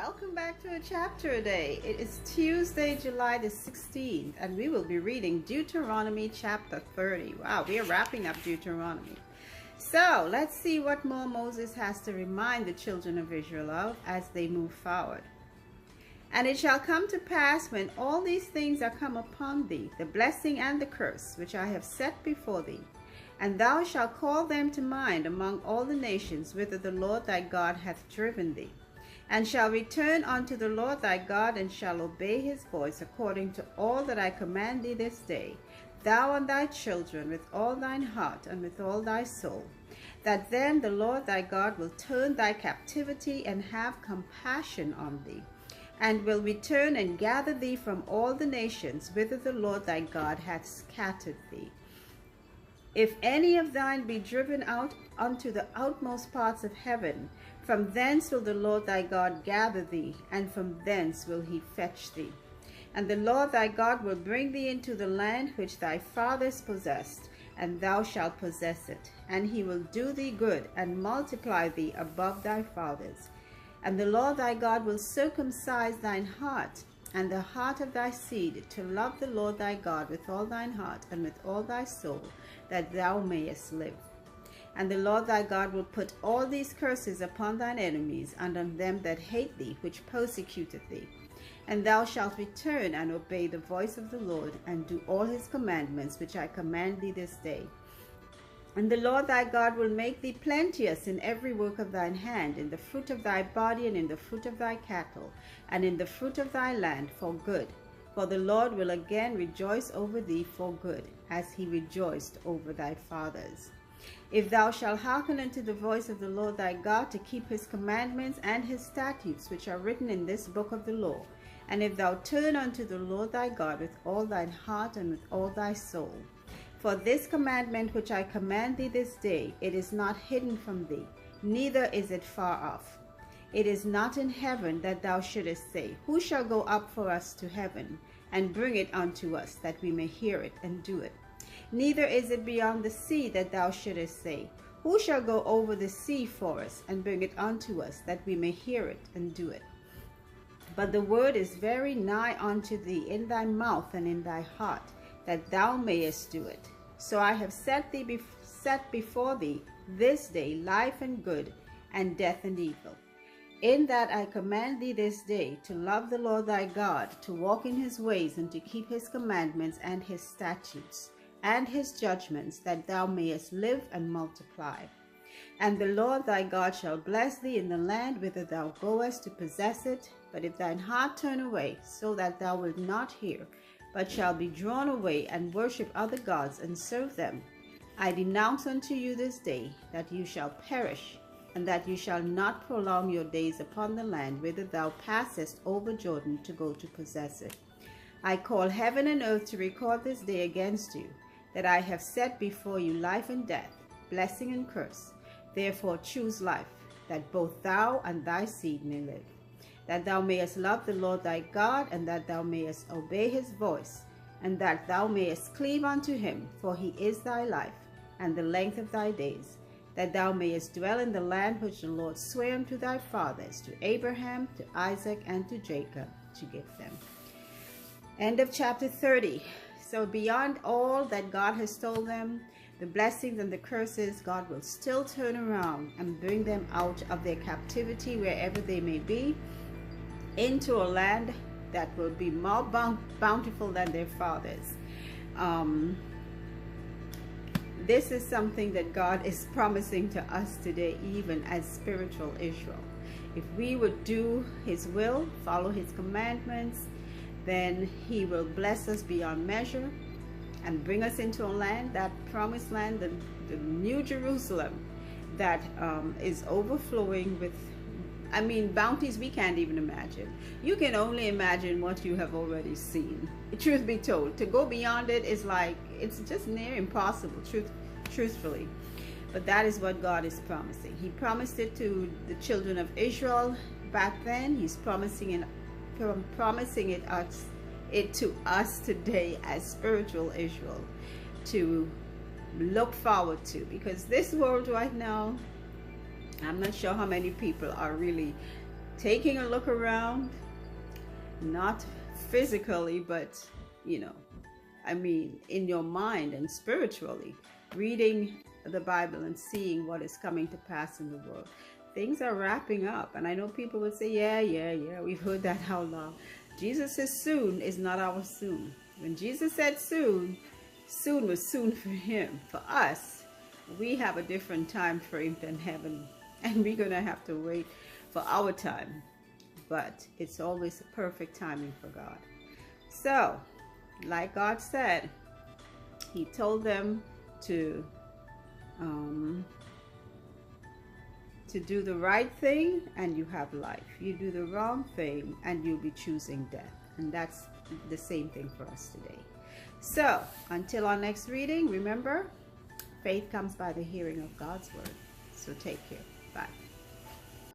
Welcome back to a chapter a day. It is Tuesday, July the 16th, and we will be reading Deuteronomy chapter 30. Wow, we are wrapping up Deuteronomy. So let's see what more Moses has to remind the children of Israel of as they move forward. And it shall come to pass when all these things are come upon thee, the blessing and the curse, which I have set before thee, and thou shalt call them to mind among all the nations whither the Lord thy God hath driven thee, and shall return unto the Lord thy God, and shall obey his voice according to all that I command thee this day, thou and thy children with all thine heart and with all thy soul, that then the Lord thy God will turn thy captivity and have compassion on thee, and will return and gather thee from all the nations whither the Lord thy God hath scattered thee. If any of thine be driven out unto the outmost parts of heaven, from thence will the Lord thy God gather thee, and from thence will he fetch thee. And the Lord thy God will bring thee into the land which thy fathers possessed, and thou shalt possess it. And he will do thee good, and multiply thee above thy fathers. And the Lord thy God will circumcise thine heart, and the heart of thy seed, to love the Lord thy God with all thine heart and with all thy soul, that thou mayest live. And the Lord thy God will put all these curses upon thine enemies, and on them that hate thee, which persecuteth thee. And thou shalt return and obey the voice of the Lord, and do all his commandments which I command thee this day. And the Lord thy God will make thee plenteous in every work of thine hand, in the fruit of thy body, and in the fruit of thy cattle, and in the fruit of thy land, for good. For the Lord will again rejoice over thee for good, as he rejoiced over thy fathers. If thou shalt hearken unto the voice of the Lord thy God, to keep his commandments and his statutes, which are written in this book of the law, and if thou turn unto the Lord thy God with all thine heart and with all thy soul. For this commandment which I command thee this day, it is not hidden from thee, neither is it far off. It is not in heaven, that thou shouldest say, Who shall go up for us to heaven, and bring it unto us, that we may hear it and do it? Neither is it beyond the sea, that thou shouldest say, Who shall go over the sea for us, and bring it unto us, that we may hear it and do it? But the word is very nigh unto thee, in thy mouth and in thy heart, that thou mayest do it. So I have set before thee this day life and good, and death and evil. In that I command thee this day to love the Lord thy God, to walk in his ways, and to keep his commandments and his statutes, and his judgments, that thou mayest live and multiply. And the Lord thy God shall bless thee in the land whither thou goest to possess it. But if thine heart turn away, so that thou wilt not hear, but shall be drawn away and worship other gods and serve them, I denounce unto you this day that you shall perish, and that you shall not prolong your days upon the land whither thou passest over Jordan to go to possess it. I call heaven and earth to record this day against you, that I have set before you life and death, blessing and curse. Therefore choose life, that both thou and thy seed may live, that thou mayest love the Lord thy God, and that thou mayest obey his voice, and that thou mayest cleave unto him, for he is thy life, and the length of thy days, that thou mayest dwell in the land which the Lord sware unto thy fathers, to Abraham, to Isaac, and to Jacob, to give them. End of chapter 30. So beyond all that God has told them, the blessings and the curses, God will still turn around and bring them out of their captivity, wherever they may be, into a land that will be more bountiful than their fathers. This is something that God is promising to us today, even as spiritual Israel. If we would do his will, follow his commandments, then he will bless us beyond measure and bring us into a land, that promised land, the New Jerusalem, that is overflowing with, bounties we can't even imagine. You can only imagine what you have already seen. Truth be told, to go beyond it is like, it's just near impossible, truthfully. But that is what God is promising. He promised it to the children of Israel back then. He's promising it to us today as spiritual Israel, to look forward to. Because this world right now, I'm not sure how many people are really taking a look around, not physically, but, you know, I mean, in your mind and spiritually, reading the Bible and seeing what is coming to pass in the world. Things are wrapping up. And I know people would say, yeah, we've heard that how long. Jesus' soon is not our soon. When Jesus said soon, soon was soon for him. For us, we have a different time frame than heaven. And we're going to have to wait for our time. But it's always a perfect timing for God. So, like God said, he told them to do the right thing and you have life. You do the wrong thing and you'll be choosing death. And that's the same thing for us today. So, until our next reading, remember, faith comes by the hearing of God's word. So take care. Bye.